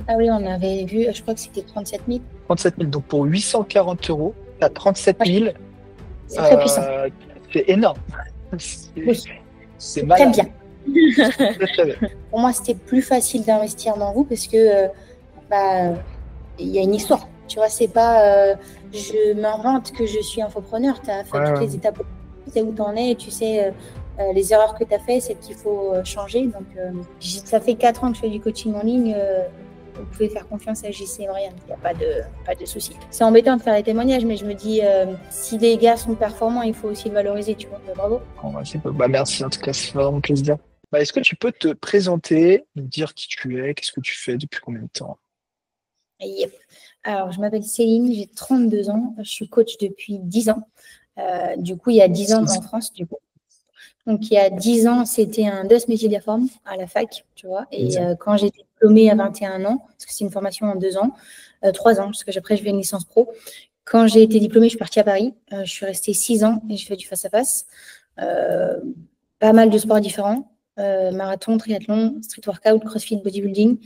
Ah oui, on avait vu, je crois que c'était 37 000. 37 000. Donc pour 840 €, tu as 37 Ouais, 000. c'est très puissant. C'est énorme. Oui, C'est c'est très malade. bien. Très, très bien. Pour moi, c'était plus facile d'investir dans vous parce que bah, il y a une histoire. Tu vois, c'est pas je m'invente que je suis infopreneur. Tu as fait Ouais, toutes ouais. les étapes. Tu sais où tu en es, tu sais les erreurs que tu as faites, c'est qu'il faut changer. Donc, ça fait 4 ans que je fais du coaching en ligne. Vous pouvez faire confiance à JC et Marianne. Il n'y a pas de souci. C'est embêtant de faire les témoignages, mais je me dis, si les gars sont performants, il faut aussi le valoriser, tu vois. Bravo. Bon, bah, bah, merci, en tout cas, c'est vraiment plaisir. Bah, est-ce que tu peux te présenter, nous dire qui tu es, qu'est-ce que tu fais, depuis combien de temps? Yep. Alors, je m'appelle Céline, j'ai 32 ans. Je suis coach depuis 10 ans. Du coup, il y a 10 ans en France, du coup. Donc, il y a 10 ans, c'était un DOS Multiplateforme à la fac, tu vois. Et quand j'ai été diplômée à 21 ans, parce que c'est une formation en 2 ans, 3 ans, parce que après, je fais une licence pro. Quand j'ai été diplômée, je suis partie à Paris. Je suis restée 6 ans et j'ai fait du face-à-face. Pas mal de sports différents. Marathon, triathlon, street workout, crossfit, bodybuilding.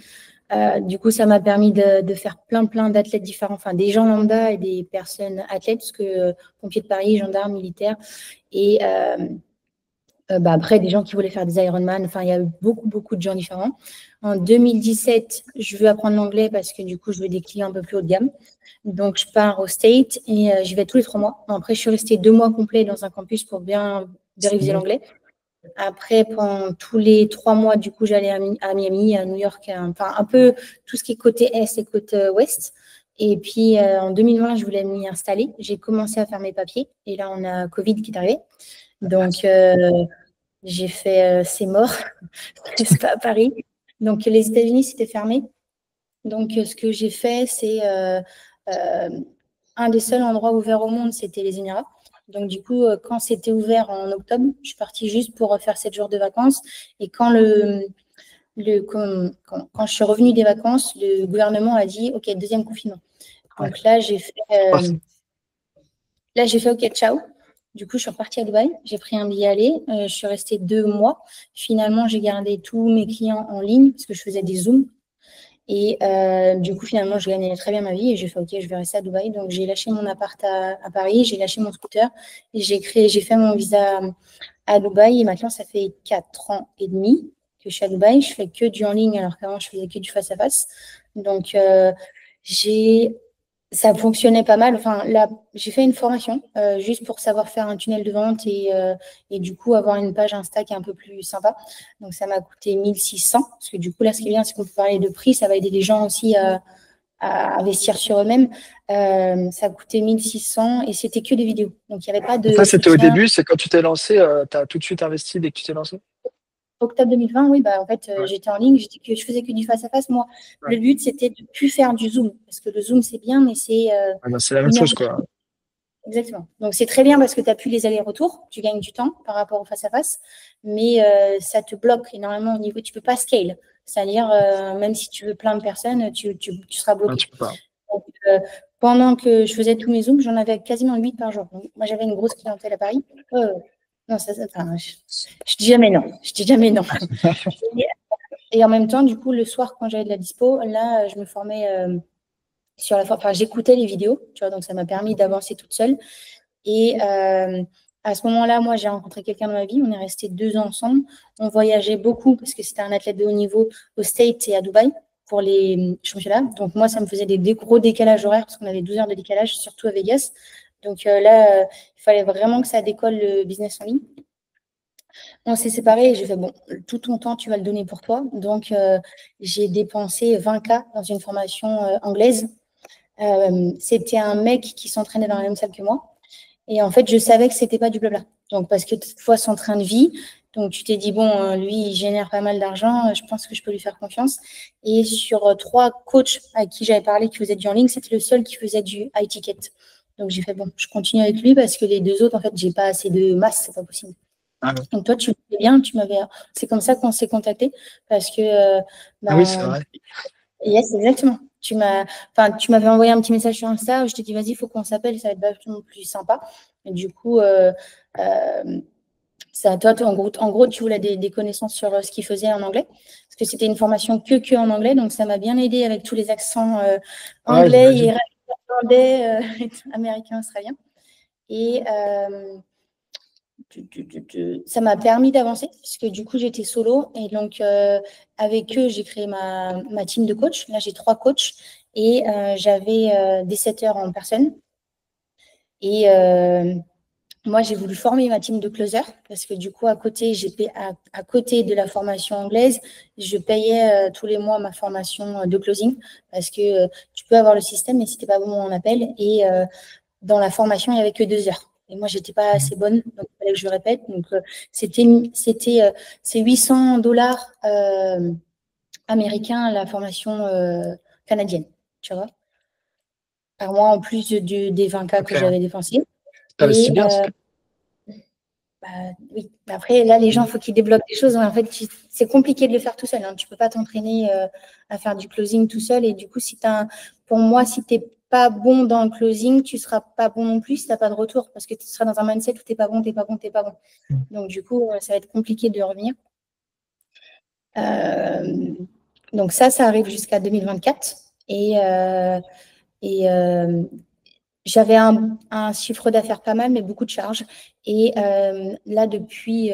Du coup, ça m'a permis de faire plein d'athlètes différents, enfin des gens lambda et des personnes athlètes, parce que pompiers de Paris, gendarmes, militaires, et après des gens qui voulaient faire des Ironman. Enfin, il y a eu beaucoup de gens différents. En 2017, je veux apprendre l'anglais parce que du coup, je veux des clients un peu plus haut de gamme. Donc, je pars au State et j'y vais tous les 3 mois. Après, je suis restée 2 mois complets dans un campus pour bien réviser l'anglais. Après, pendant tous les 3 mois, du coup, j'allais à Miami, à New York, enfin un peu tout ce qui est côté Est et côté Ouest. Et puis, en 2020, je voulais m'y installer. J'ai commencé à faire mes papiers. Et là, on a Covid qui est arrivé. Donc, j'ai fait c'est mort. C'est pas à Paris. Donc, les États-Unis, c'était fermé. Donc, ce que j'ai fait, c'est un des seuls endroits ouverts au monde, c'était les Émirats. Donc, du coup, quand c'était ouvert en octobre, je suis partie juste pour faire 7 jours de vacances. Et quand quand je suis revenue des vacances, le gouvernement a dit, OK, deuxième confinement. Donc Ouais. là, j'ai fait OK, ciao. Du coup, je suis repartie à Dubaï. J'ai pris un billet aller. Je suis restée 2 mois. Finalement, j'ai gardé tous mes clients en ligne parce que je faisais des Zooms. Et du coup, finalement, je gagnais très bien ma vie et j'ai fait OK, je vais rester à Dubaï. Donc, j'ai lâché mon appart à Paris, j'ai lâché mon scooter et j'ai fait mon visa à Dubaï. Et maintenant, ça fait 4 ans et demi que je suis à Dubaï. Je fais que du en ligne alors qu'avant, je faisais que du face-à-face. Donc, ça fonctionnait pas mal. Enfin, là, j'ai fait une formation juste pour savoir faire un tunnel de vente et du coup avoir une page Insta qui est un peu plus sympa. Donc, ça m'a coûté 1600. Parce que du coup, là, ce qui est bien, c'est qu'on peut parler de prix. Ça va aider les gens aussi à investir sur eux-mêmes. Ça a coûté 1600 et c'était que des vidéos. Donc, il n'y avait pas Et de ça, c'était au soutien. début, c'est quand tu t'es lancé, tu as tout de suite investi dès que tu t'es lancé? Octobre 2020, oui, bah, en fait, Ouais. j'étais en ligne, je faisais que du face-à-face. Moi, Ouais. le but, c'était de ne plus faire du Zoom. Parce que le Zoom, c'est bien, mais c'est Ah bah, c'est la même une heure. chose, quoi. Exactement. Donc, c'est très bien parce que tu n'as plus les allers-retours, tu gagnes du temps par rapport au face-à-face, mais ça te bloque énormément au niveau. Tu ne peux pas scale. C'est-à-dire, même si tu veux plein de personnes, tu seras Non, bloqué. tu peux pas. Donc, pendant que je faisais tous mes Zooms, j'en avais quasiment 8 par jour. Donc, moi, j'avais une grosse clientèle à Paris. Non, enfin, je dis jamais non. Je dis jamais non. Et en même temps, du coup, le soir, quand j'avais de la dispo, là, je me formais sur enfin, j'écoutais les vidéos, tu vois, donc ça m'a permis d'avancer toute seule. Et à ce moment-là, moi, j'ai rencontré quelqu'un dans ma vie. On est restés 2 ans ensemble. On voyageait beaucoup parce que c'était un athlète de haut niveau au States et à Dubaï pour les championnats. Donc, moi, ça me faisait des gros décalages horaires parce qu'on avait 12 heures de décalage, surtout à Vegas. Donc là, il fallait vraiment que ça décolle le business en ligne. On s'est séparés et j'ai fait, bon, tout ton temps, tu vas le donner pour toi. Donc, j'ai dépensé 20K dans une formation anglaise. C'était un mec qui s'entraînait dans la même salle que moi. Et en fait, je savais que c'était pas du blabla. Donc, parce que toutefois, son train de vie, donc tu t'es dit, bon, lui, il génère pas mal d'argent, je pense que je peux lui faire confiance. Et sur 3 coachs à qui j'avais parlé qui faisaient du en ligne, c'était le seul qui faisait du high ticket. Donc, j'ai fait, bon, je continue avec lui parce que les 2 autres, en fait, j'ai pas assez de masse, c'est pas possible. Ah, ouais. Donc, toi, tu le fais bien, c'est comme ça qu'on s'est contacté parce que, Ah oui, c'est ben, vrai. yes, exactement. Tu m'avais envoyé un petit message sur Insta où je t'ai dit, vas-y, il faut qu'on s'appelle, ça va être vachement plus sympa. Et du coup, Ça, toi, en gros, tu voulais des connaissances sur ce qu'ils faisaient en anglais, parce que c'était une formation que en anglais, donc ça m'a bien aidé avec tous les accents Ouais, anglais, j'imagine. irlandais, américains, australiens. Et ça m'a permis d'avancer, parce que du coup, j'étais solo. Et donc, avec eux, j'ai créé ma team de coach. Là, j'ai 3 coachs et j'avais des setters en personne. Et moi, j'ai voulu former ma team de closers parce que du coup, à côté, à côté de la formation anglaise, je payais tous les mois ma formation de closing parce que tu peux avoir le système, mais si tu n'es pas bon en appel. Et dans la formation, il n'y avait que 2 heures. Et moi, je n'étais pas assez bonne, donc il fallait que je le répète. Donc, c'est 800 $ américains la formation canadienne, tu vois, par mois en plus des 20K que Ok. j'avais dépensés. Ah, c'est Et bien. bah, oui, après, là, les gens, il faut qu'ils débloquent des choses. En fait, c'est compliqué de le faire tout seul. Hein. Tu ne peux pas t'entraîner à faire du closing tout seul. Et du coup, pour moi, si tu n'es pas bon dans le closing, tu ne seras pas bon non plus si tu n'as pas de retour. Parce que tu seras dans un mindset où tu n'es pas bon, tu n'es pas bon, tu n'es pas bon. Donc, du coup, ça va être compliqué de revenir. Donc, ça arrive jusqu'à 2024. Et j'avais un chiffre d'affaires pas mal, mais beaucoup de charges. Et là, depuis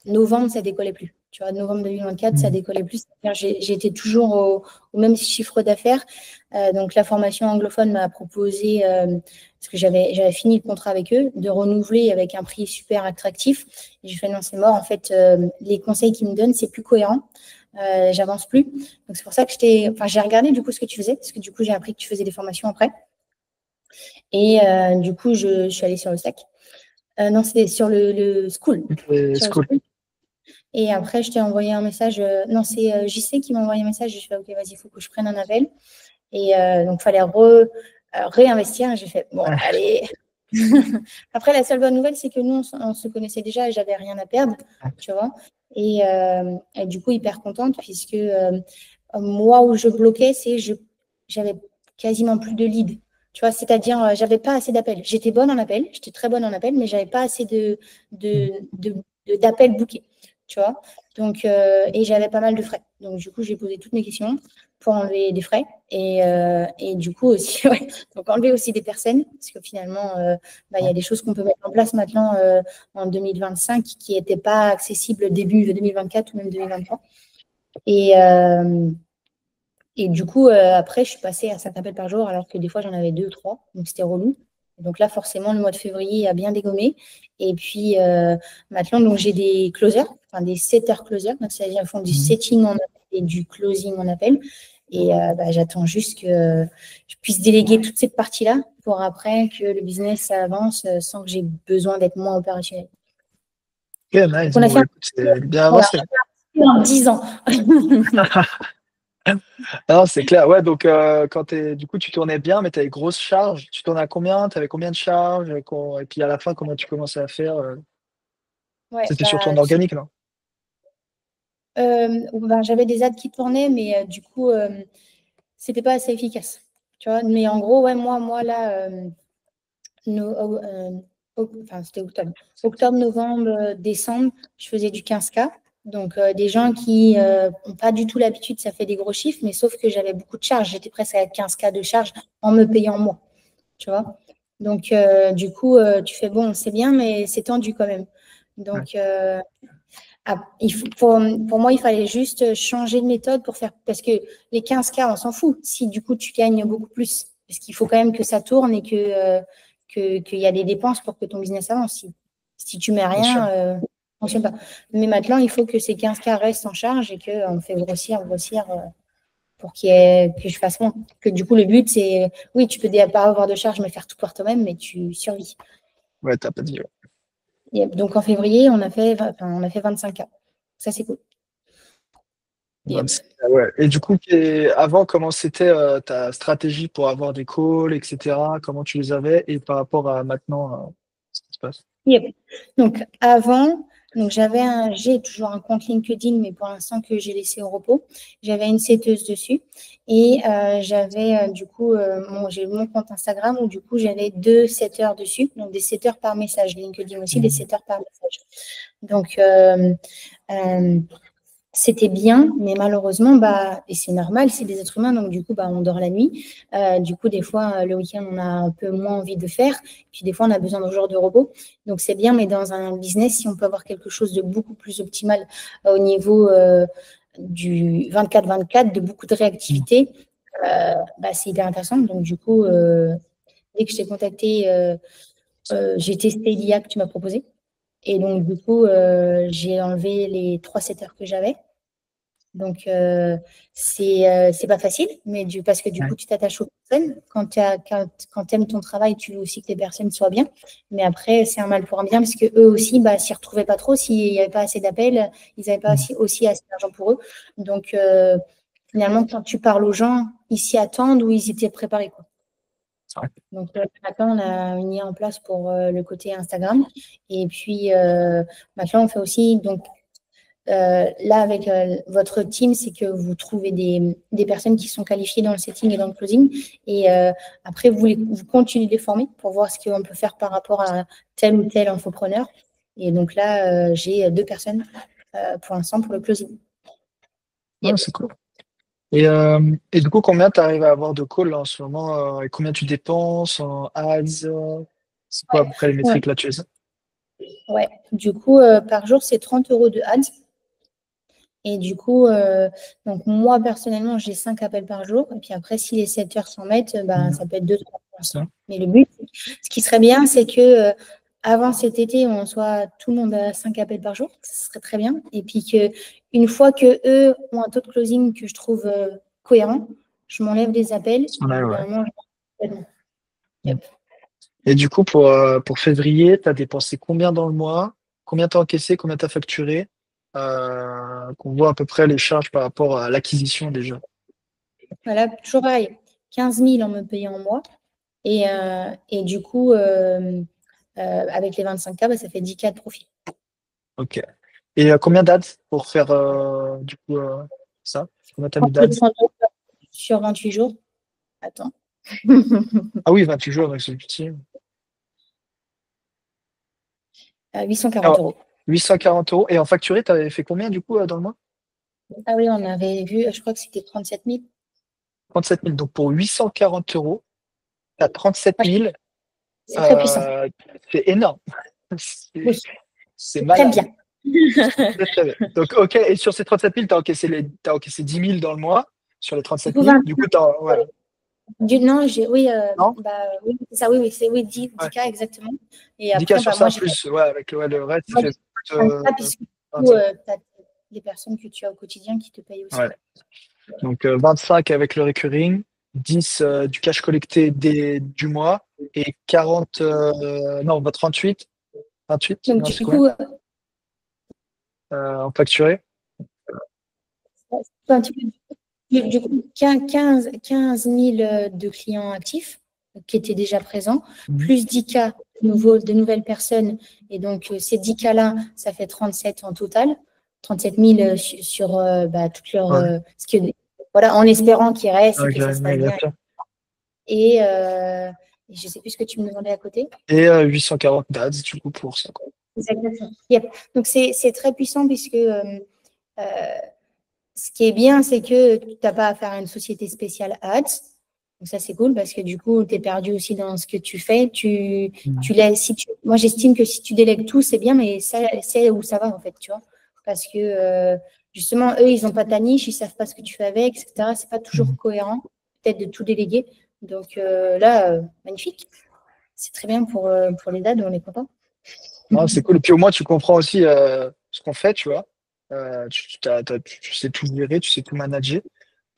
novembre, ça décollait plus. Tu vois, novembre 2024, ça décollait plus. J'étais toujours au même chiffre d'affaires. Donc, la formation anglophone m'a proposé, parce que j'avais fini le contrat avec eux, de renouveler avec un prix super attractif. Et j'ai fait non, c'est mort. En fait, les conseils qu'ils me donnent, c'est plus cohérent. J'avance plus. Donc, c'est pour ça que j'ai regardé du coup ce que tu faisais, parce que du coup, j'ai appris que tu faisais des formations après. Et du coup, je suis allée sur le stack. Non, c'était sur le school. C'est Sur le cool. school. Et après, je t'ai envoyé un message. Non, c'est JC qui m'a envoyé un message. Je fais, OK, vas-y, il faut que je prenne un appel. Et donc, il fallait réinvestir. Et j'ai fait, bon, allez. Après, la seule bonne nouvelle, c'est que nous, on se connaissait déjà et j'avais rien à perdre, tu vois. Et du coup, hyper contente, puisque moi, où je bloquais, j'avais quasiment plus de leads. Tu vois, c'est-à-dire, j'avais pas assez d'appels. J'étais bonne en appel, j'étais très bonne en appel, mais j'avais pas assez d'appels bookés. Tu vois. Donc, et j'avais pas mal de frais. Donc, du coup, j'ai posé toutes mes questions pour enlever des frais. Et du coup, aussi, ouais, donc enlever aussi des personnes, parce que finalement, il y a des choses qu'on peut mettre en place maintenant en 2025 qui n'étaient pas accessibles début 2024 ou même 2023. Et du coup, après, je suis passée à 5 appels par jour, alors que des fois, j'en avais 2 ou 3. Donc, c'était relou. Donc là, forcément, le mois de février a bien dégommé. Et puis, maintenant, donc, j'ai des closers, enfin des setters closers. Donc, c'est-à-dire qu'ils font du setting en appel et du closing en appel. Et j'attends juste que je puisse déléguer toute cette partie-là pour après que le business avance sans que j'ai besoin d'être moins opérationnel. Ok, Donc, nice. on a Bon, fait bah, écoute, c'est bien voilà, avancé. en 10 ans. Non, c'est clair. Ouais, donc du coup, tu tournais bien, mais tu avais grosse charge. Tu tournais à combien? Tu avais combien de charges? Et puis à la fin, comment tu commençais à faire? Ouais, C'était sur ton organique, non? j'avais des ads qui tournaient, mais du coup, c'était pas assez efficace. Tu vois, mais en gros, ouais, moi là, enfin, c'était octobre. Octobre, novembre, décembre, je faisais du 15K. Donc, des gens qui n'ont pas du tout l'habitude, ça fait des gros chiffres, mais sauf que j'avais beaucoup de charges. J'étais presque à 15K de charges en me payant moi. Tu vois. Donc, du coup, tu fais bon, c'est bien, mais c'est tendu quand même. Ouais. Donc, pour moi, il fallait juste changer de méthode pour faire. Parce que les 15K, on s'en fout. Si du coup, tu gagnes beaucoup plus. Parce qu'il faut quand même que ça tourne et qu'il y a des dépenses pour que ton business avance. Si tu mets Bien sûr. rien, ça ne fonctionne pas. Mais maintenant, il faut que ces 15K restent en charge et qu'on fait grossir pour que je fasse moins. Que du coup, le but, c'est, oui, tu peux pas avoir de charge, mais faire tout par toi-même, mais tu survis. Ouais, t'as pas dit. Ouais. Et donc, en février, on a fait 25K. Ça, c'est cool. Yep. Ouais. Et du coup, avant, comment c'était ta stratégie pour avoir des calls, etc. Comment tu les avais et par rapport à maintenant, ce qui se passe? Yep. Donc, avant, Donc, j'ai toujours un compte LinkedIn, mais pour l'instant que j'ai laissé au repos. J'avais une setteuse dessus et j'avais j'ai mon compte Instagram où du coup j'avais 2 setters dessus, donc des setters par message. LinkedIn aussi, des setters par message. Donc, c'était bien, mais malheureusement, et c'est normal, c'est des êtres humains, donc du coup, on dort la nuit. Du coup, des fois, le week-end, on a un peu moins envie de faire. Puis des fois, on a besoin d'un jour de repos. Donc, c'est bien, mais dans un business, si on peut avoir quelque chose de beaucoup plus optimal au niveau du 24-24, de beaucoup de réactivité, c'est hyper intéressant. Donc, du coup, dès que je t'ai contacté, j'ai testé l'IA que tu m'as proposé. Et donc, du coup, j'ai enlevé les 3 setters que j'avais. Donc, c'est pas facile, mais parce que du coup, tu t'attaches aux personnes. Quand tu aimes ton travail, tu veux aussi que les personnes soient bien. Mais après, c'est un mal pour un bien parce que eux aussi, s'y retrouvaient pas trop, s'il n'y avait pas assez d'appels, ils n'avaient pas aussi assez d'argent pour eux. Donc, finalement, quand tu parles aux gens, ils s'y attendent ou ils étaient préparés, quoi. Donc, maintenant, on a une IA en place pour le côté Instagram. Et puis, maintenant, on fait aussi, donc, là, avec votre team, c'est que vous trouvez des personnes qui sont qualifiées dans le setting et dans le closing. Et après, vous continuez de les former pour voir ce qu'on peut faire par rapport à tel ou tel infopreneur. Et donc là, j'ai 2 personnes pour l'instant pour le closing. Ouais, c'est cool. Et du coup, combien tu arrives à avoir de calls là, en ce moment et combien tu dépenses en ads c'est quoi à peu près les métriques là tu as? Ouais. Du coup, par jour, c'est 30 € de ads. Et du coup, donc moi, personnellement, j'ai 5 appels par jour. Et puis après, si les 7 heures s'en mettent, ça peut être 2-3 %. Mais le but, ce qui serait bien, c'est que avant cet été, on soit tout le monde à 5 appels par jour. Ce serait très bien. Et puis qu'une fois qu'eux ont un taux de closing que je trouve cohérent, je m'enlève des appels. Et Ouais, au bout ouais. d'un moment, Yep. Et du coup, pour février, tu as dépensé combien dans le mois? Combien t'as encaissé? Combien t'as facturé? Qu'on voit à peu près les charges par rapport à l'acquisition déjà. Voilà, toujours pareil. 15 000 en me payant en mois. Et du coup, avec les 25K, ça fait 10K de profit. Ok. Et combien d'ads pour faire du coup ça? Combien t'as mis d'ads? 30 € sur 28 jours. Attends. Ah oui, 28 jours avec ce petit. 840 Alors, euros. 840 euros. Et en facturé, tu avais fait combien du coup dans le mois? Ah oui, on avait vu, je crois que c'était 37 000. 37 000. Donc pour 840 euros, tu as 37 Ouais, 000. c'est très puissant. Euh, c'est énorme. Oui, C'est c'est très malade. bien. Très, très bien. Donc, ok. Et sur ces 37 000, t'as encaissé 10 000 dans le mois sur les Du 37 coup, 000. 20. Du coup, ouais. Non, oui, Non? oui, c'est ça, oui, c'est 10, Ouais. 10K exactement. Et 10K après, sur moi, ça, plus ouais, avec le reste, ça moi, fait j'ai 20K puisque du coup, 25. tu as les personnes que tu as au quotidien qui te payent aussi. Ouais. Donc 25 avec le recurring, 10 du cash collecté du mois et 40, non, 38, 28, Donc, non, c'est du combien coup, en facturé? un petit peu. Du coup, 15 000 de clients actifs qui étaient déjà présents, Mhm. plus 10K de nouvelles personnes. Et donc, ces 10K-là, ça fait 37 en total. 37 000 sur toute leur. Ouais. Voilà, en espérant qu'ils restent et Ok, que ça se passe ouais, bien bien. sûr. Et je ne sais plus ce que tu me demandais à côté. Et 840 dads du coup pour ça, quoi. Exactement. Yep. Donc, c'est très puissant puisque ce qui est bien, c'est que tu n'as pas à faire une société spéciale ads. Donc ça, c'est cool parce que du coup, tu es perdu aussi dans ce que tu fais. Moi, j'estime que si tu délègues tout, c'est bien, mais c'est où ça va en fait, tu vois. Parce que justement, eux, ils n'ont pas ta niche, ils ne savent pas ce que tu fais avec, etc. C'est pas toujours Mhm. cohérent, peut-être de tout déléguer. Donc là, magnifique. C'est très bien pour les dates, on est content. Non, c'est cool. Et puis au moins, tu comprends aussi ce qu'on fait, tu vois. Tu sais tout gérer, tu sais tout manager.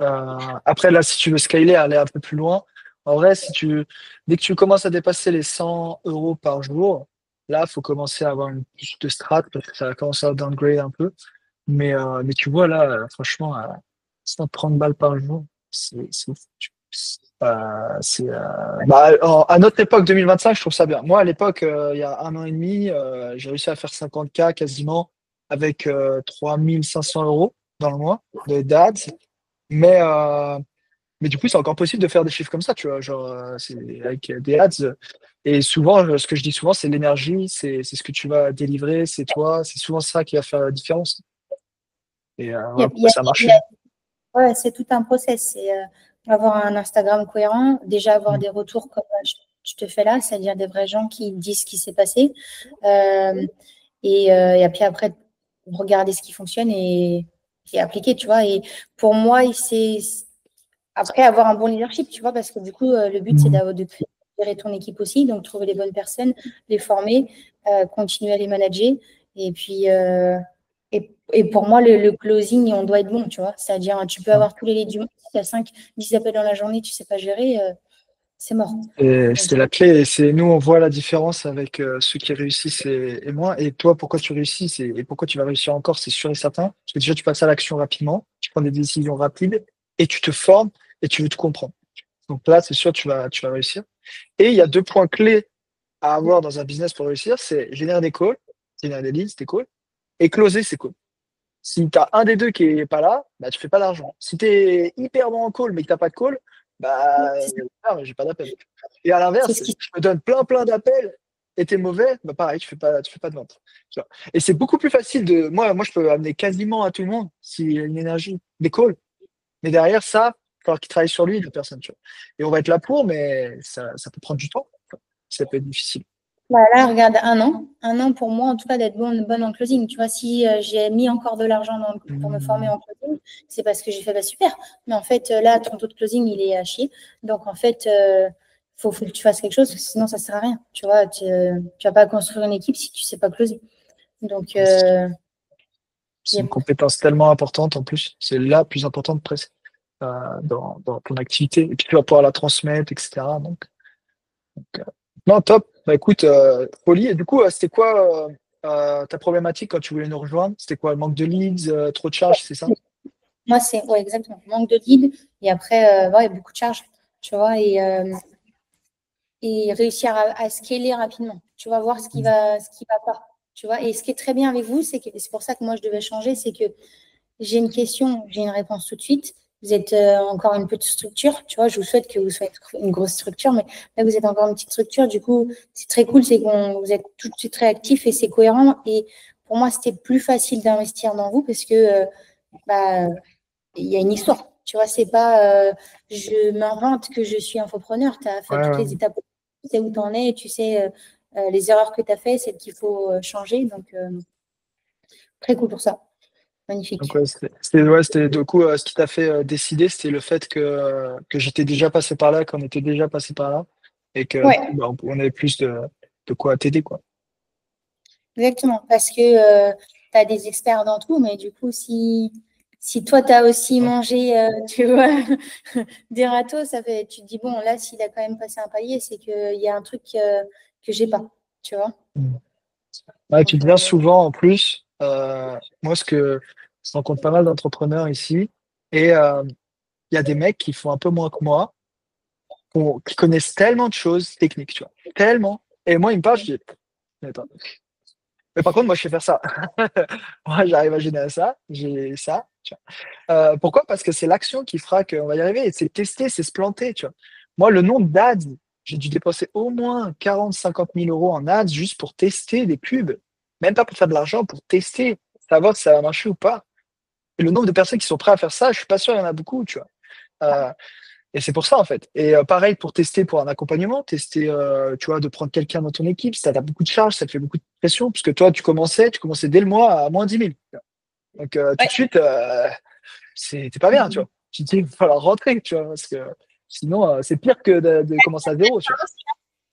Après, là, si tu veux scaler, aller un peu plus loin, en vrai, dès que tu commences à dépasser les 100 euros par jour, là, il faut commencer à avoir une plus de strat parce que ça va commencer à downgrade un peu. Mais tu vois, là, franchement, 130 balles par jour, c'est fou. À notre époque 2025, je trouve ça bien. Moi, à l'époque, il y a 1 an et demi, j'ai réussi à faire 50K quasiment avec 3 500 € dans le mois d'ads. Mais, mais du coup, c'est encore possible de faire des chiffres comme ça, tu vois, genre, c'est avec des ads. Et souvent, ce que je dis souvent, c'est l'énergie, c'est ce que tu vas délivrer, c'est toi, c'est souvent ça qui va faire la différence. Et Il y voilà a- il y pourquoi a- ça il marche. y a- ouais, c'est tout un process. C'est avoir un Instagram cohérent, déjà avoir Mm. des retours comme je te fais là, c'est-à-dire des vrais gens qui disent ce qui s'est passé. Euh, et puis après, regarder ce qui fonctionne et appliquer, tu vois. Et pour moi, c'est après avoir un bon leadership, tu vois, parce que du coup, le but, c'est Mm. de gérer ton équipe aussi, donc trouver les bonnes personnes, les former, continuer à les manager. Et puis, et pour moi, le closing, on doit être bon, tu vois. C'est-à-dire, tu peux avoir tous les leads du monde, si tu as 5, 10 appels dans la journée, tu ne sais pas gérer, c'est mort. Et Donc, c'est la clé. Et c'est nous, on voit la différence avec ceux qui réussissent et moi. Et toi, pourquoi tu réussis et pourquoi tu vas réussir encore, c'est sûr et certain. Parce que déjà, tu passes à l'action rapidement, tu prends des décisions rapides et tu te formes et tu veux tout comprendre. Donc là, c'est sûr, tu vas réussir. Et il y a deux points clés à avoir dans un business pour réussir, c'est générer des calls, générer des leads, des calls, et closer ces calls. Si tu as un des deux qui est pas là, bah, tu fais pas d'argent. Si tu es hyper bon en call, mais que tu n'as pas de call, bah, c'est j'ai pas d'appel. Et à c'est l'inverse, ce qui. je me donne plein d'appels et tu es mauvais, bah, pareil, tu fais pas de vente. Tu vois. Et c'est beaucoup plus facile de. Moi, je peux amener quasiment à tout le monde s'il y a une énergie, des calls. Mais derrière ça, il va falloir qu'il travaille sur lui, la personne. Tu vois. Et on va être là pour, mais ça peut prendre du temps. Ça peut être difficile. Bah là, regarde, un an. Un an pour moi, en tout cas, d'être bonne en closing. Tu vois, si j'ai mis encore de l'argent pour me former Mmh. en closing, c'est parce que j'ai fait, bah, super. Mais en fait, là, ton taux de closing, il est à chier. Donc, en fait, faut que tu fasses quelque chose, parce que sinon, ça ne sert à rien. Tu vois, tu ne vas pas construire une équipe si tu ne sais pas closer. Donc, C'est une yep. compétence tellement importante en plus. C'est la plus importante presque dans ton activité. Et puis tu vas pouvoir la transmettre, etc. Donc, non, top. Bah écoute, Oli, et du coup, c'était quoi ta problématique quand tu voulais nous rejoindre? C'était quoi? Le manque de leads, trop de charges, c'est ça? Moi, c'est ouais, exactement. Manque de lead. Et après, ouais, beaucoup de charges. Tu vois, et réussir à scaler rapidement. Tu vas voir ce qui va pas. Tu vois, et ce qui est très bien avec vous, c'est que c'est pour ça que moi je devais changer, c'est que j'ai une question, j'ai une réponse tout de suite. Vous êtes encore une petite structure, tu vois, je vous souhaite que vous soyez une grosse structure, mais là vous êtes encore une petite structure, du coup c'est très cool, c'est que vous êtes tout de suite réactif et c'est cohérent. Et pour moi c'était plus facile d'investir dans vous parce que bah, il y a une histoire. Tu vois, c'est pas je m'invente que je suis infopreneur. Tu as fait Ouais, toutes les ouais. étapes, tu sais où tu en es, tu sais les erreurs que tu as fait, celles qu'il faut changer. Donc, très cool pour ça. Donc, Magnifique. ouais, c'était du coup, ce qui t'a fait décider, c'était le fait que j'étais déjà passé par là, qu'on était déjà passé par là, et que du coup, Ouais, bah, on avait plus de quoi t'aider, quoi. exactement. Parce que tu as des experts dans tout, mais du coup, si toi, tu as aussi Ouais. mangé, tu vois, des râteaux, ça fait, tu te dis, bon, là, s'il a quand même passé un palier, c'est qu'il y a un truc que j'ai pas, tu vois. Mm. Ouais, tu Donc, deviens souvent en plus, moi, je rencontre pas mal d'entrepreneurs ici, et il y a des mecs qui font un peu moins que moi, qui connaissent tellement de choses techniques, tu vois, tellement. Et moi, ils me parlent, je dis, attends. Mais par contre, moi, je sais faire ça. Moi, j'arrive à générer ça, j'ai ça. Tu vois. Pourquoi? Parce que c'est l'action qui fera qu'on va y arriver. C'est tester, c'est se planter, tu vois. Moi, le nombre d'ads, j'ai dû dépenser au moins 40 000 à 50 000 € en ads juste pour tester des pubs. Même pas pour faire de l'argent, pour tester, savoir si ça va marcher ou pas. Et le nombre de personnes qui sont prêtes à faire ça, je suis pas sûr, il y en a beaucoup, tu vois. Euh, et c'est pour ça, en fait. Et pareil pour tester pour un accompagnement, tester, tu vois, de prendre quelqu'un dans ton équipe, ça t'a beaucoup de charges, ça te fait beaucoup de pression, puisque toi, tu commençais dès le mois à moins 10 000. Donc, tout de ouais. suite, t'es pas bien, tu vois. Tu te dis, il va falloir rentrer, tu vois, parce que sinon, c'est pire que de commencer à zéro, tu vois.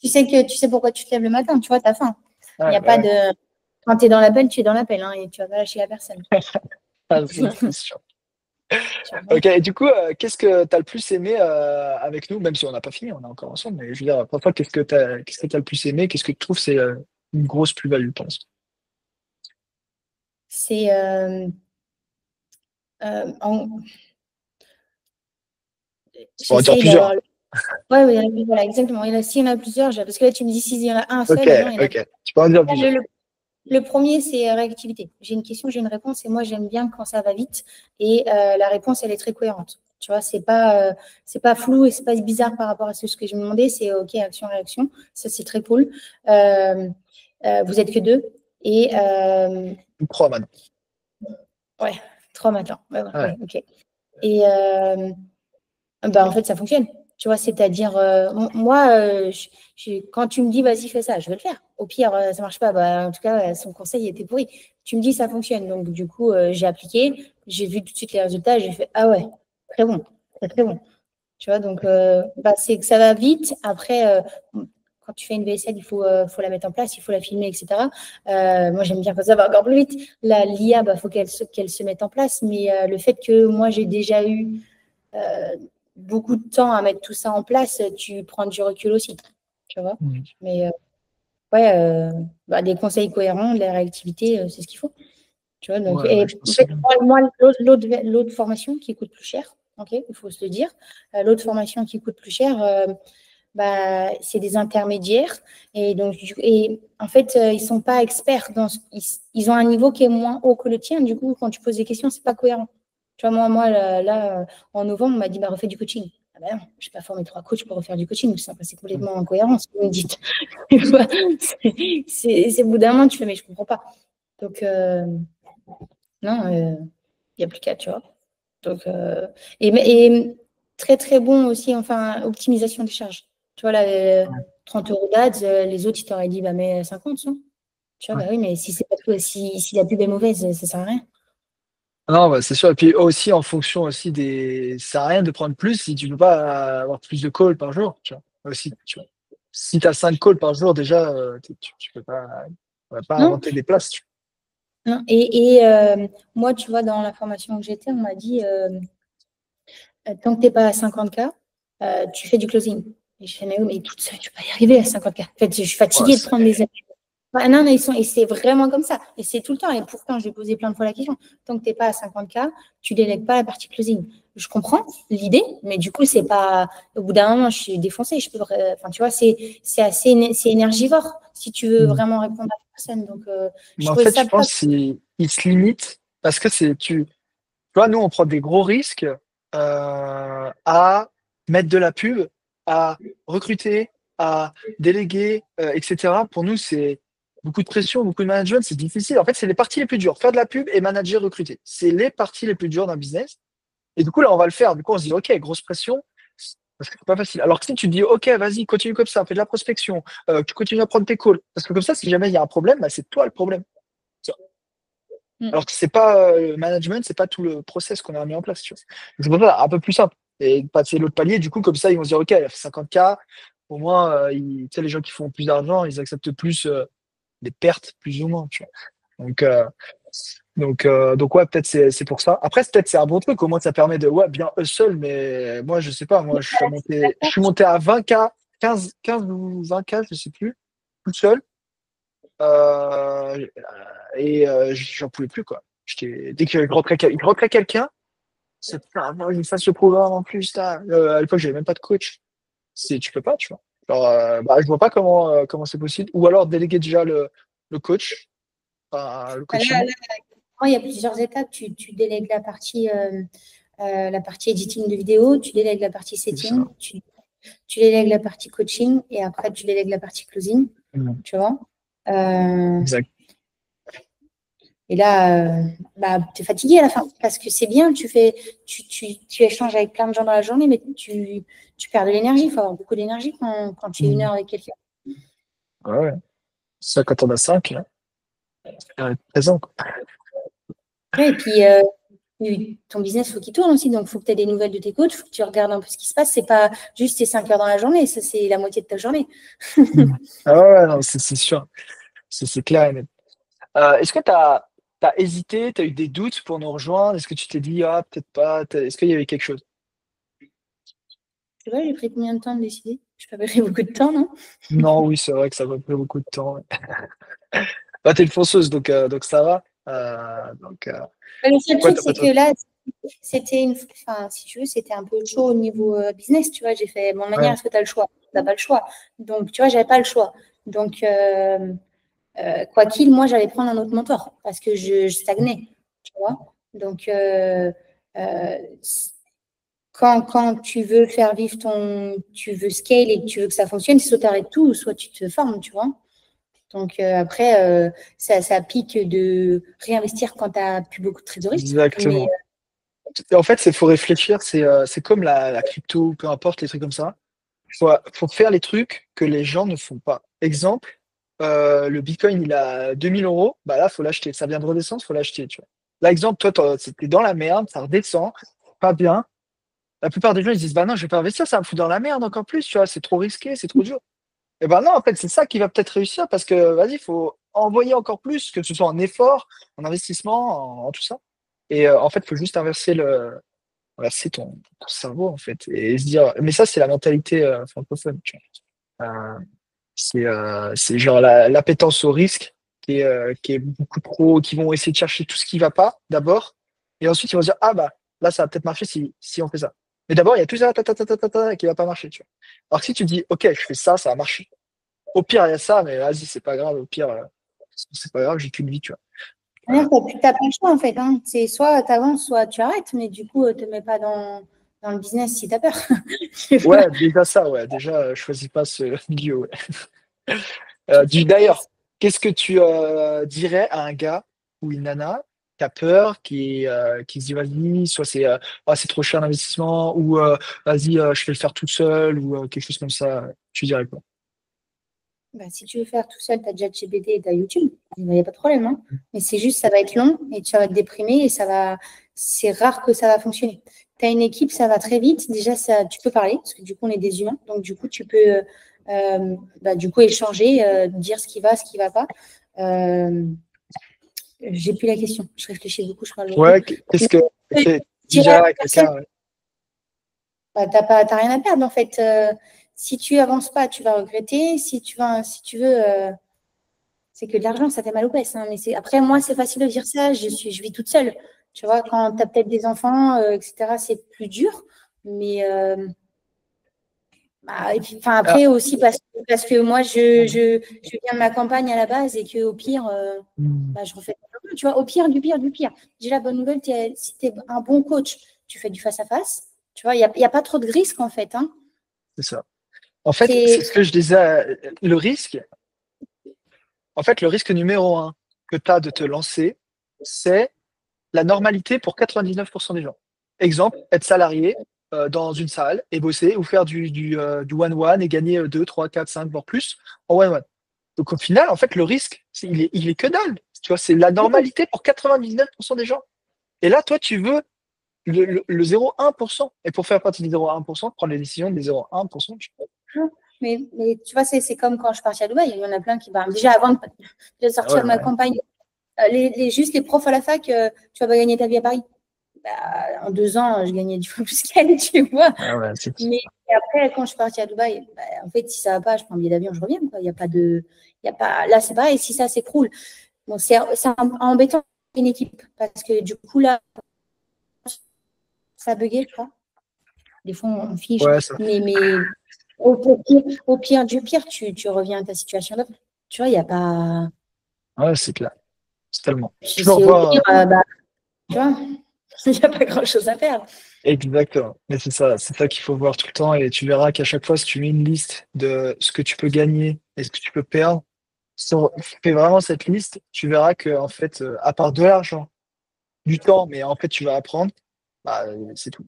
Tu sais pourquoi tu te lèves le matin, tu vois, tu as faim. Il n'y Ouais, a pas bah de. Quand tu es dans l'appel, tu es dans l'appel, hein, et tu vas pas lâcher la personne. ouais. Ah, c'est sûr. Tu vois. Ok, et du coup, qu'est-ce que tu as le plus aimé avec nous, même si on n'a pas fini, on est encore ensemble, mais je veux dire, parfois, qu'est-ce que tu as le plus aimé, qu'est-ce que tu trouves c'est une grosse plus-value, je pense. C'est euh, en- On va dire j'essaye plusieurs. d'avoir. Ouais, ouais, voilà, exactement. S'il y en a plusieurs, parce que là, tu me dis s'il y en a un Ok, seul, non, il y en a. ok. Tu peux en dire Le, plusieurs. le- le premier, c'est réactivité. J'ai une question, j'ai une réponse, et moi, j'aime bien quand ça va vite. Et la réponse, elle est très cohérente. Tu vois, c'est pas flou et c'est pas bizarre par rapport à ce que je me demandais. C'est OK, action, réaction. Ça, c'est très cool. Vous êtes que deux. Et Trois maintenant. ouais, trois maintenant. Ouais, ouais, Ouais. ouais, OK. Et en fait, ça fonctionne. Tu vois, c'est-à-dire, moi, quand tu me dis, vas-y, fais ça, je vais le faire. Au pire, ça marche pas. En tout cas, son conseil était pourri. Tu me dis, ça fonctionne. Donc, du coup, j'ai appliqué, j'ai vu tout de suite les résultats, j'ai fait, ah ouais, très bon, très, très bon. Tu vois, donc, c'est que ça va vite. Après, quand tu fais une VSL, faut la mettre en place, il faut la filmer, etc. Moi, j'aime bien quand ça va encore plus vite. L'IA, faut qu'elle se mette en place. Mais le fait que moi, j'ai déjà eu beaucoup de temps à mettre tout ça en place, tu prends du recul aussi, tu vois. Mm. Mais ouais, des conseils cohérents, de la réactivité, c'est ce qu'il faut. Tu vois, donc, Ouais, ouais, et je en pense que fait, moi, l'autre formation qui coûte plus cher, ok, il faut se le dire, l'autre formation qui coûte plus cher, c'est des intermédiaires. Et donc, et en fait, ils sont pas experts ils ont un niveau qui est moins haut que le tien. Du coup, quand tu poses des questions, c'est pas cohérent. Tu vois, moi là, en novembre, on m'a dit, refais du coaching. Ah ben non, je n'ai pas formé 3 coachs pour refaire du coaching. C'est complètement incohérent ce que vous me dites. C'est au bout d'un moment, tu fais, mais je ne comprends pas. Donc, non, il n'y a plus qu'à, tu vois. Donc, et très, très bon aussi, enfin, optimisation des charges. Tu vois, là, ouais. 30 euros d'ads, les autres, ils t'auraient dit, mais 50, non? Tu vois, Ouais. oui, mais si la pub est mauvaise, ça ne sert à rien. Non, bah, c'est sûr. Et puis aussi, en fonction aussi ça sert à rien de prendre plus si tu peux pas avoir plus de calls par jour, tu vois. Aussi, tu vois. Si tu as 5 calls par jour, déjà, tu peux pas, on va pas Non, inventer des places, tu non. Moi, tu vois, dans la formation que j'étais, on m'a dit, tant que tu n'es pas à 50K, tu fais du closing. Et je fais, mais oui, mais toute seule, tu peux pas y arriver à 50K. En fait, je suis vois. Ouais, fatiguée de prendre des aides. Non, non, et c'est vraiment comme ça. Et c'est tout le temps. Et pourtant, j'ai posé plein de fois la question. Tant que tu n'es pas à 50K, tu délègues pas la partie closing. Je comprends l'idée, mais du coup, c'est pas. Au bout d'un moment, je suis défoncée. Enfin, tu vois, c'est énergivore si tu veux ouais. vraiment répondre à la personne. Donc, je Mais en trouvais fait, ça je pas. pense qu'il se limite parce que tu vois, nous, on prend des gros risques à mettre de la pub, à recruter, à déléguer, etc. Pour nous, c'est beaucoup de pression, beaucoup de management, c'est difficile. En fait, c'est les parties les plus dures. Faire de la pub et manager, recruter. C'est les parties les plus dures d'un business. Et du coup, là, on va le faire. Du coup, on se dit, OK, grosse pression, parce que c'est pas facile. Alors que si tu te dis, OK, vas-y, continue comme ça, fais de la prospection, tu continues à prendre tes calls. Parce que comme ça, si jamais il y a un problème, bah, c'est toi le problème. Mm. Alors que c'est pas le management, c'est pas tout le process qu'on a mis en place. Tu vois. C'est pour ça un peu plus simple. Et passer l'autre palier, du coup, comme ça, ils vont se dire, OK, elle a fait 50K. Au moins, tu sais, les gens qui font plus d'argent, ils acceptent plus les pertes, plus ou moins. Tu vois. Donc ouais, peut-être c'est pour ça. Après, peut-être c'est un bon truc. Au moins, ça permet de ouais, bien seul. Mais moi, je sais pas. Moi, je suis monté à 20K, 15 ou 20K, je sais plus, tout seul. Euh, et j'en pouvais plus, quoi. Dès que je rentrais quelqu'un, c'est putain, moi, je fasse le programme en plus. Là. À l'époque, j'avais même pas de coach. Tu peux pas, tu vois. Genre, je vois pas comment c'est possible. Ou alors déléguer déjà le coach, enfin, le coaching. Là, il y a plusieurs étapes. Tu délègues la partie editing de vidéo, tu délègues la partie C'est ça. setting, tu délègues la partie coaching et après tu délègues la partie closing, Mm. tu vois. Euh, Exact. et là, tu es fatigué à la fin parce que c'est bien, tu échanges avec plein de gens dans la journée, mais tu perds de l'énergie. Il faut avoir beaucoup d'énergie quand tu es une Mm. heure avec quelqu'un. Ouais, ouais. Ça, quand on a 5, là, faut être présent, quoi. Ouais, et puis, ton business, il faut qu'il tourne aussi. Donc, il faut que tu aies des nouvelles de tes coachs, il faut que tu regardes un peu ce qui se passe. C'est pas juste tes 5 heures dans la journée, ça, c'est la moitié de ta journée. Mm. Ah ouais, ouais, non, c'est sûr. C'est clair et net. Est-ce que tu as hésité, tu as eu des doutes pour nous rejoindre? Est-ce que tu t'es dit, ah, peut-être pas? Est-ce qu'il y avait quelque chose? Tu vois, j'ai pris combien de temps de décider? Je n'ai pas pris beaucoup de temps, non? Non, oui, c'est vrai que ça va prendre beaucoup de temps. Ouais. Bah, t'es une fonceuse, donc ça va. Donc, Le seul ouais, truc, t'as pas c'est trop. que là, enfin, si tu veux, c'était un peu chaud au niveau business, tu vois. J'ai fait, bon, de manière, Ouais, est-ce que tu as le choix? Tu n'as pas le choix. Donc, tu vois, j'avais pas le choix. Donc, quoi qu'il, moi, j'allais prendre un autre mentor parce que je stagnais, tu vois. Donc, euh, quand tu veux faire vivre tu veux scale et que tu veux que ça fonctionne, c'est soit tu arrêtes tout, soit tu te formes, tu vois. Donc après, ça pique de réinvestir quand tu n'as plus beaucoup de trésorerie. Mais exactement. En fait, il faut réfléchir, c'est comme la crypto, peu importe, les trucs comme ça. Faut faire les trucs que les gens ne font pas. Exemple, le Bitcoin, il a 2000 euros, bah là, faut l'acheter. Ça vient de redescendre, faut l'acheter, tu vois. Là, exemple, toi, t'es dans la merde, ça redescend, pas bien. La plupart des gens, ils disent, bah non, je vais pas investir, ça me fout dans la merde encore plus, tu vois, c'est trop risqué, c'est trop dur. Et ben non, en fait, c'est ça qui va peut-être réussir parce que, vas-y, il faut envoyer encore plus, que ce soit en effort, en investissement, en tout ça. Et en fait, il faut juste inverser ton cerveau, en fait, et se dire, mais ça, c'est la mentalité francophone, tu vois. C'est genre l'appétence au risque qui est beaucoup trop, qui vont essayer de chercher tout ce qui va pas d'abord, et ensuite ils vont se dire, ah bah là ça va peut-être marcher si on fait ça. Mais d'abord, il y a tout ça qui va pas marcher, tu vois. Alors que si tu dis, ok, je fais ça, ça va marcher. Au pire, il y a ça, mais vas-y, c'est pas grave, au pire, c'est pas grave, j'ai qu'une vie, tu vois. tu n'as pas le choix en fait. Hein. C'est soit tu avances, soit tu arrêtes, mais du coup, ne te mets pas dans le business si tu as peur. Ouais, déjà ça, ouais, déjà, choisis pas ce milieu, ouais. D'ailleurs, qu'est-ce que tu dirais à un gars ou une nana qui a peur, qui se dit vas-y, soit ah, c'est trop cher l'investissement, ou vas-y, je vais le faire tout seul, ou quelque chose comme ça, tu dirais quoi? Bah, si tu veux faire tout seul, tu as déjà ChatGPT et tu as YouTube. Il n'y a pas de problème. Hein. Mais c'est juste, ça va être long et tu vas te déprimer et c'est rare que ça va fonctionner. Tu as une équipe, ça va très vite. Déjà, tu peux parler parce que du coup, on est des humains. Donc, du coup, tu peux du coup, échanger, dire ce qui va pas. J'ai plus la question. Je réfléchis beaucoup, je parle beaucoup. Ouais, tu dirais à quelqu'un, ouais. Bah, t'as rien à perdre en fait. Si tu avances pas, tu vas regretter. Si tu veux, c'est que de l'argent, ça fait mal aux fesses. Hein, mais après, moi, c'est facile de dire ça. Je vis toute seule. Tu vois, quand tu as peut-être des enfants, etc., c'est plus dur. Mais et puis, enfin, Ah, après aussi parce que moi, je viens de ma campagne à la base et que au pire, hmm, je refais. Tu vois, au pire, du pire, du pire. J'ai la bonne nouvelle, si tu es un bon coach, tu fais du face-à-face. Tu vois, il y a pas trop de risques en fait. Hein. c'est ça. En fait, c'est C'est ce que je disais, le risque, en fait, le risque numéro un que tu as de te lancer, c'est la normalité pour 99% des gens. Exemple, être salarié dans une salle et bosser ou faire du one-one et gagner 2, 3, 4, 5, voire plus en one-one. Donc au final, en fait, le risque, il est que dalle. Tu vois, c'est la normalité pour 99% des gens. Et là, toi, tu veux le 0,1%. Et pour faire partie des 0,1%, prendre les décisions des 0,1%. mais tu vois, c'est comme quand je suis partie à Dubaï. Il y en a plein qui, déjà avant de Ah ouais, sortir de ma ouais. campagne, juste les profs à la fac, tu vas pas gagner ta vie à Paris. Bah, en 2 ans, je gagnais 10 fois plus qu'elle, tu vois. Ah ouais, Mais après, quand je suis partie à Dubaï, en fait, si ça va pas, je prends un billet d'avion, je reviens. Quoi. Il y a pas de, il y a pas, là, c'est pareil. Si ça s'écroule, bon, c'est embêtant une équipe parce que du coup là, ça a bugué, je crois. Des fois, on fiche, ouais, ça. mais au pire du pire, tu reviens à ta situation d'avant. Tu vois, il n'y a pas. Ouais, c'est clair. C'est tellement. Toujours C'est au voir. pire, tu vois, il n'y a pas grand-chose à faire. Exactement. Mais c'est ça qu'il faut voir tout le temps. Et tu verras qu'à chaque fois, si tu mets une liste de ce que tu peux gagner et ce que tu peux perdre, si on fait vraiment cette liste, tu verras que, en fait, à part de l'argent, du temps, mais en fait, tu vas apprendre, bah, c'est tout.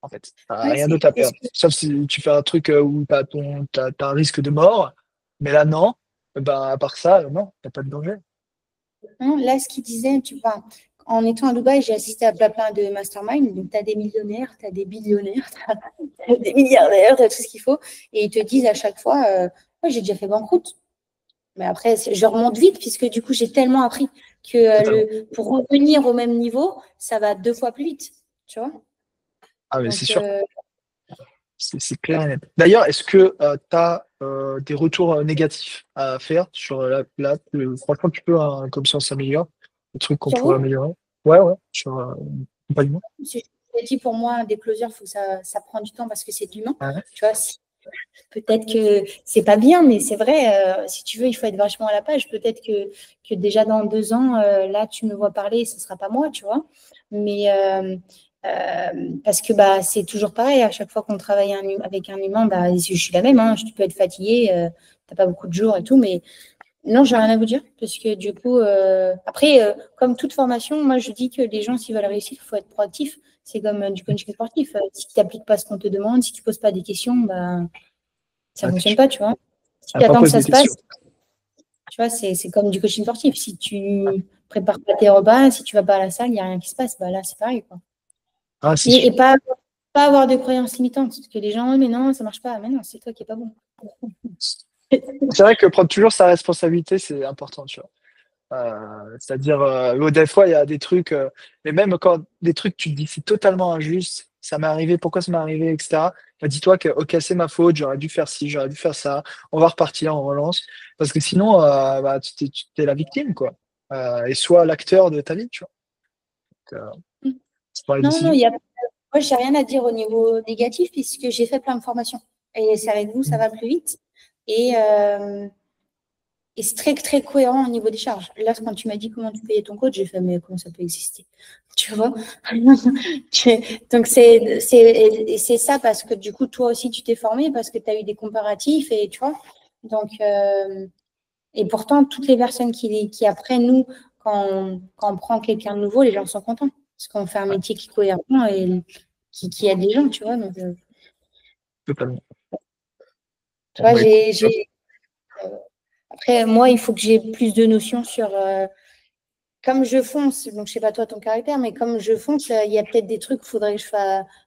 En fait, t'as Ouais, rien d'autre à c'est ce perdre. Sauf si tu fais un truc où t'as un risque de mort. Mais là, non. Ben, à part ça, non, t'as pas de danger. non, là, ce qu'il disait, tu vois, en étant à Dubaï, j'ai assisté à plein de masterminds. Donc, tu as des millionnaires, tu as des billionnaires, tu as des milliardaires, tu as tout ce qu'il faut. Et ils te disent à chaque fois, ouais, j'ai déjà fait banqueroute. Mais après, je remonte vite puisque du coup, j'ai tellement appris que Totalement. pour revenir au même niveau, ça va 2 fois plus vite. Tu vois? Ah, mais c'est Donc, sûr. C'est clair et net. D'ailleurs, est-ce que tu as des retours négatifs à faire sur franchement, tu peux, hein, comme ça, on s'améliore. Les trucs qu'on sur pourrait vous, améliorer. Ouais, ouais, sur l'accompagnement. je dis, pour moi, des closers, faut que ça prend du temps parce que c'est de l'humain. Ouais. Tu vois, peut-être que c'est pas bien, mais c'est vrai, si tu veux, il faut être vachement à la page. Peut-être que déjà dans 2 ans, là, tu me vois parler, ce sera pas moi, tu vois. Mais parce que bah, c'est toujours pareil, à chaque fois qu'on travaille avec un humain, bah, je suis la même, hein, tu peux être fatigué, t'as pas beaucoup de jours et tout, mais non, j'ai rien à vous dire, parce que du coup, après, comme toute formation, moi je dis que les gens, s'ils veulent réussir, il faut être proactif. C'est comme du coaching sportif. Si tu n'appliques pas ce qu'on te demande, si tu poses pas des questions, bah, ça ne Ouais, fonctionne pas, tu vois. Si à tu pas attends que poser ça des se questions. passe, tu vois, c'est comme du coaching sportif. Si tu prépares pas tes repas, si tu vas pas à la salle, il n'y a rien qui se passe. Bah, là, c'est pareil, quoi. Ah, c'est Et sûr. pas avoir de croyances limitantes. Parce que les gens, oh, mais non, ça marche pas. Mais non, c'est toi qui n'es pas bon. C'est vrai que prendre toujours sa responsabilité, c'est important, tu vois. C'est-à-dire, des fois, il y a des trucs, mais même quand des trucs, tu te dis, c'est totalement injuste, ça m'est arrivé, pourquoi ça m'est arrivé, etc. Bah, dis-toi que, ok, c'est ma faute, j'aurais dû faire ci, j'aurais dû faire ça, on va repartir, on relance. Parce que sinon, bah, tu t'es la victime, quoi. Et soit l'acteur de ta vie, tu vois. Donc, c'est pas les Non, non, décisions. moi, j'ai rien à dire au niveau négatif puisque j'ai fait plein de formations. Et c'est avec vous, ça va plus vite. Et, euh, et c'est très, très cohérent au niveau des charges. Là, quand tu m'as dit comment tu payais ton coach, j'ai fait, mais comment ça peut exister? Tu vois? Donc, c'est ça parce que du coup, toi aussi, tu t'es formé parce que tu as eu des comparatifs et tu vois. Donc, et pourtant, toutes les personnes qui après nous, quand on prend quelqu'un de nouveau, les gens sont contents. Parce qu'on fait un Ouais, métier qui est cohérent et qui aide les gens, tu vois. Donc, totalement. tu Bon, vois, bah, écoute, top. après, moi, il faut que j'ai plus de notions sur. Comme je fonce, donc je sais pas toi ton caractère, mais comme je fonce, il y a peut-être des trucs, il faudrait que je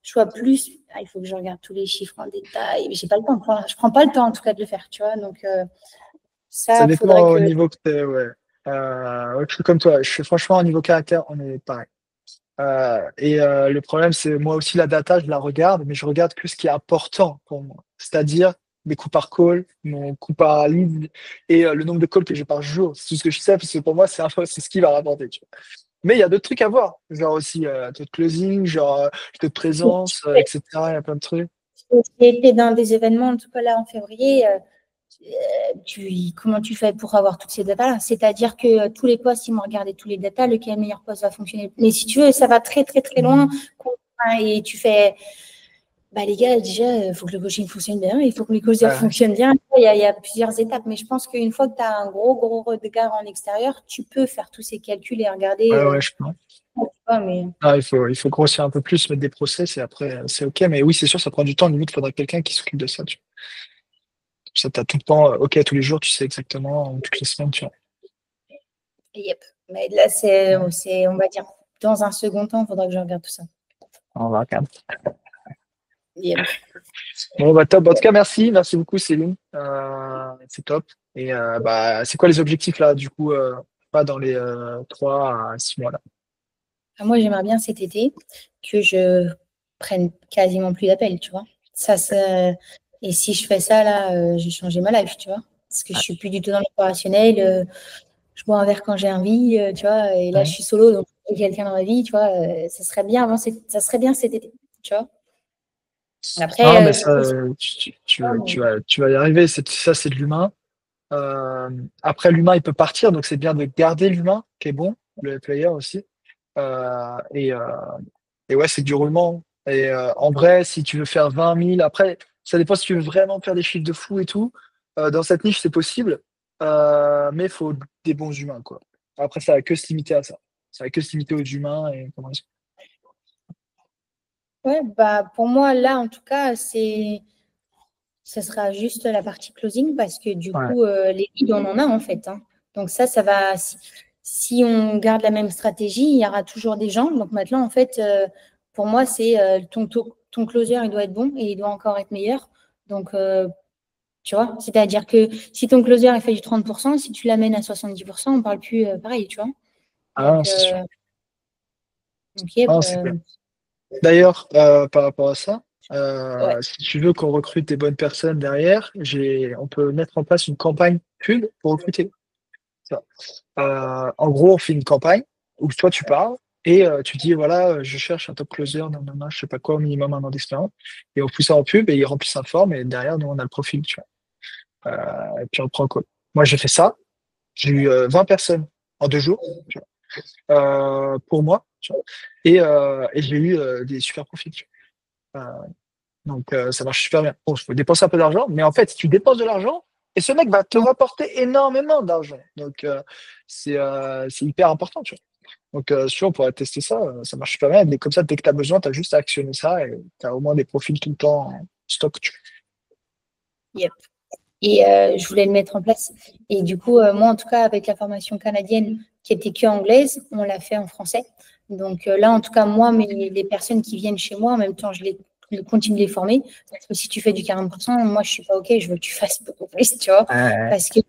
sois plus. Ah, il faut que je regarde tous les chiffres en détail. Mais j'ai pas le temps. Je prends pas le temps en tout cas de le faire, tu vois. Donc Ça ça, faudrait dépend au que. niveau que t'es, ouais. Ouais, je suis comme toi. Je suis franchement, au niveau caractère, on est pareil. Le problème, c'est moi aussi, la data, je la regarde, mais je regarde que ce qui est important pour moi. C'est-à-dire mes coups par call, mon coup par lead et le nombre de calls que j'ai par jour. C'est tout ce que je sais, parce que pour moi, c'est ce qui va rapporter. Tu vois. Mais il y a d'autres trucs à voir, genre aussi taux de closing, genre taux de présence, etc. Il y a plein de trucs. J'ai été dans des événements, en tout cas là en février. Comment tu fais pour avoir toutes ces datas-là? C'est-à-dire que tous les postes, ils m'ont regardé tous les datas, lequel meilleur poste va fonctionner. Mais si tu veux, ça va très, très, très loin. Et tu fais, bah, les gars, déjà, il faut que le coaching fonctionne bien, il faut que les causeurs Ouais, fonctionnent bien. Il y a plusieurs étapes, mais je pense qu'une fois que tu as un gros, gros regard en extérieur, tu peux faire tous ces calculs et regarder. ouais, ouais, je pense. Mais Ah, il faut grossir un peu plus, mettre des process et après, c'est OK. Mais oui, c'est sûr, ça prend du temps. Limite, il faudrait quelqu'un qui s'occupe de ça. Tu vois. Ça, t'as tout le temps, OK, tous les jours, tu sais exactement, ou toutes les semaines, tu vois. yep. Mais là, on va dire, dans un second temps, il faudra que je regarde tout ça. On va regarder. Yep. Bon, bah, top. En tout cas, merci. Merci beaucoup, Céline. C'est top. Bah, c'est quoi les objectifs là, du coup, pas dans les 3 à 6 mois là? Moi, j'aimerais bien cet été que je prenne quasiment plus d'appels, tu vois. Et si je fais ça, là, j'ai changé ma life, tu vois. Parce que je suis plus du tout dans l'opérationnel. Je bois un verre quand j'ai envie, tu vois. Et là, je Ouais. suis solo, donc j'ai quelqu'un dans ma vie, tu vois. Ça serait bien ça serait bien cet été, tu vois. Non, Après, mais ça, tu vas y arriver. Ça, c'est de l'humain. Euh, Après, l'humain, il peut partir, donc c'est bien de garder l'humain, qui est bon, le player aussi. Euh, et, euh, et ouais, c'est du roulement. En vrai, si tu veux faire 20 000, après, ça dépend si tu veux vraiment faire des chiffres de fou et tout. Dans cette niche, c'est possible, mais il faut des bons humains, quoi. Après, ça va que se limiter à ça. Ça va que se limiter aux humains et comment ils sont. ouais, bah, pour moi, là, en tout cas, ce sera juste la partie closing parce que du Ouais. coup, les leads, on en a en fait, hein. Donc ça va. Si on garde la même stratégie, il y aura toujours des gens. Donc maintenant, en fait, pour moi, c'est ton closer, il doit être bon et il doit encore être meilleur. Donc, tu vois, c'est-à-dire que si ton closer il fait du 30%, si tu l'amènes à 70%, on parle plus pareil, tu vois. Ah, Donc, c'est sûr. yep, Non, c'est clair. D'ailleurs, par rapport à ça, ouais. si tu veux qu'on recrute des bonnes personnes derrière, on peut mettre en place une campagne pub pour recruter. Ça. En gros, on fait une campagne où toi tu parles. et tu dis, voilà, je cherche un top closer, non, non, non, je sais pas quoi, au minimum 1 an d'expérience. Et on pousse ça en pub et ils remplissent un forme et derrière, nous, on a le profil, tu vois. Et puis on prend quoi. Moi, j'ai fait ça. J'ai eu 20 personnes en 2 jours, tu vois, pour moi, tu vois. Et j'ai eu des super profits, tu vois. Donc, ça marche super bien. Bon, il faut dépenser un peu d'argent, mais en fait, si tu dépenses de l'argent, et ce mec va te rapporter énormément d'argent. Donc, c'est hyper important, tu vois. Donc, si tu veux, on pourrait tester ça, ça marche super bien. Mais comme ça, dès que tu as besoin, tu as juste à actionner ça et tu as au moins des profils tout le temps en stock. Yep. Et je voulais le mettre en place. Et du coup, moi, en tout cas, avec la formation canadienne qui était que anglaise, on l'a fait en français. Donc là, en tout cas, moi, les personnes qui viennent chez moi, en même temps, je continue de les former. Parce que si tu fais du 40%, moi, je suis pas OK, je veux que tu fasses beaucoup plus, tu vois. Ouais. Parce que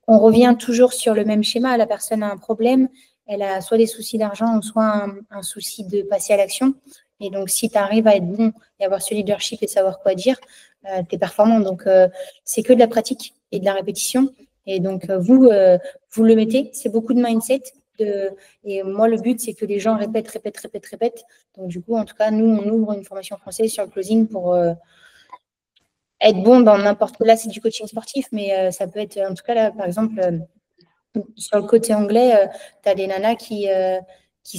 on revient toujours sur le même schéma. La personne a un problème, elle a soit des soucis d'argent ou soit un souci de passer à l'action. Et donc, si tu arrives à être bon et avoir ce leadership et savoir quoi dire, tu es performant. Donc, c'est que de la pratique et de la répétition. Et donc, vous le mettez, c'est beaucoup de mindset. Et moi, le but, c'est que les gens répètent, répètent, répètent, répètent. Donc, du coup, en tout cas, nous, on ouvre une formation française sur le closing pour être bon dans n'importe quoi. Là, c'est du coaching sportif, mais ça peut être, en tout cas, là, par exemple, sur le côté anglais, tu as des nanas qui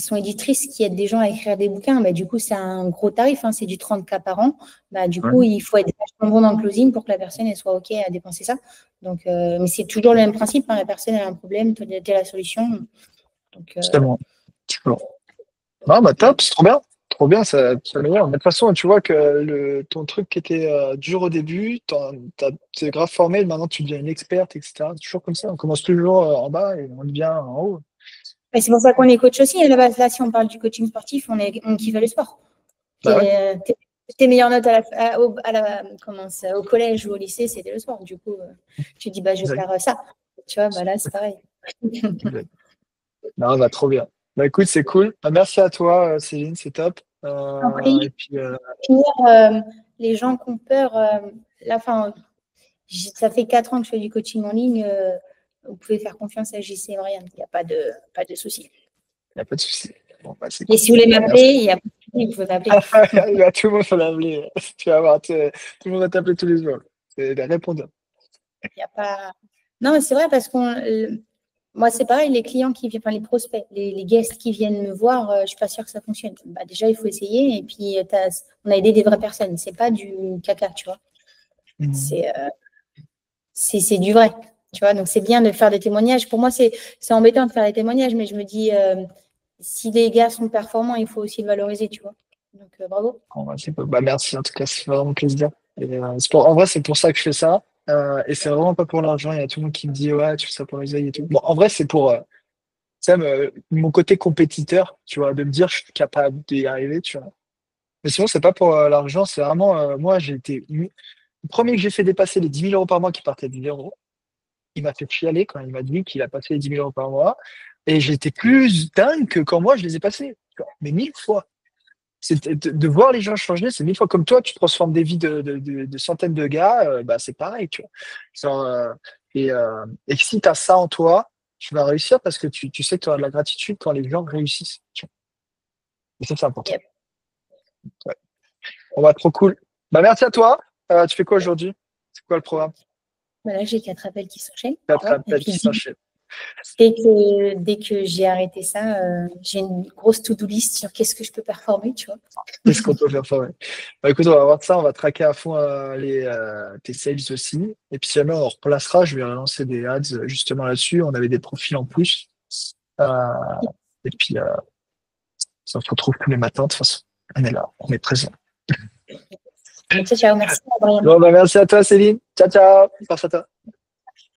sont éditrices, qui aident des gens à écrire des bouquins. Bah, du coup, c'est un gros tarif, hein, c'est du 30K par an. Bah, du coup, il faut être vachement bon dans le closing pour que la personne elle soit OK à dépenser ça. Donc, mais c'est toujours le même principe, hein, la personne elle a un problème, tu as la solution. Donc, C'est bon. C'est bon. Non, bah top, c'est trop bien. Trop bien, ça améliore. Mais de toute façon, tu vois que ton truc qui était dur au début, t'es grave formé, maintenant tu deviens une experte, etc. C'est toujours comme ça. On commence toujours en bas et on devient en haut. et c'est pour ça qu'on est coach aussi. À la base, là, si on parle du coaching sportif, on kiffe le sport. Bah ouais, Tes meilleures notes au collège ou au lycée, c'était le sport. Du coup, tu dis, bah, je vais exact. faire ça. Tu vois, bah, là, c'est pareil. Exact. Non, bah trop bien. Bah écoute, c'est cool. Bah, merci à toi, Céline, c'est top. Après, Et puis, finir, les gens qui ont peur, là, enfin, ça fait 4 ans que je fais du coaching en ligne. Vous pouvez faire confiance à JC et Marianne. Il n'y a pas de souci. il n'y a pas de souci. Bon, bah, c'est Et cool. si vous voulez m'appeler, Merci. il y a pas de souci, vous pouvez m'appeler. Bah, tout le monde va l'appeler. Tu vas voir, tout le monde va t'appeler tous les jours. C'est des répondeurs. Il y a pas. Non, mais c'est vrai parce moi, c'est pareil, les clients qui viennent, enfin les prospects, les guests qui viennent me voir, je suis pas sûre que ça fonctionne. Bah, déjà, il faut essayer et puis on a aidé des vraies personnes. C'est pas du caca, tu vois. Mhm. C'est du vrai, tu vois. Donc, c'est bien de faire des témoignages. Pour moi, c'est embêtant de faire des témoignages, mais je me dis, si les gars sont performants, il faut aussi le valoriser, tu vois. Donc, bravo. Bon, bah, c'est cool. Bah, merci, en tout cas, c'est vraiment plaisir. Et, en vrai, c'est pour ça que je fais ça. Et c'est vraiment pas pour l'argent. Il y a tout le monde qui me dit, ouais, tu fais ça pour les ailes et tout. Bon, en vrai, c'est pour ça, mon côté compétiteur, tu vois, de me dire, je suis capable d'y arriver, tu vois. Mais sinon, c'est pas pour l'argent, c'est vraiment, moi, j'ai été, le premier que j'ai fait dépasser les 10 000 € par mois qui partait de 0, il m'a fait chialer quand il m'a dit qu'il a passé les 10 000 € par mois. Et j'étais plus dingue que quand moi, je les ai passés. Tu vois. Mais 1000 fois. C'est de voir les gens changer, c'est 1000 fois comme toi, tu transformes des vies de centaines de gars, bah, c'est pareil, tu vois. Genre, et si tu as ça en toi, tu vas réussir parce que tu sais que tu auras de la gratitude quand les gens réussissent. Tu vois. Et ça, c'est important. Yep. Ouais. On va trop cool. Bah, merci à toi. Tu fais quoi aujourd'hui? C'est quoi le programme? Voilà, j'ai 4 appels qui s'enchaînent, tu Quatre vois. Et appels qui puis, s'enchaînent. dès que j'ai arrêté ça, j'ai une grosse to-do list sur qu'est-ce que je peux performer, tu vois. Qu'est-ce qu'on peut faire ça, ouais. Bah, écoute, on va voir ça, on va traquer à fond tes sales aussi. Et puis si jamais on replacera, je vais relancer des ads justement là-dessus. On avait des profils en plus. Euh, et puis ça se retrouve tous les matins, de toute façon. On est là, on est présent. Ciao, ciao, merci, Brian. Bon, bah, merci à toi, Céline. Ciao, ciao. Merci à toi.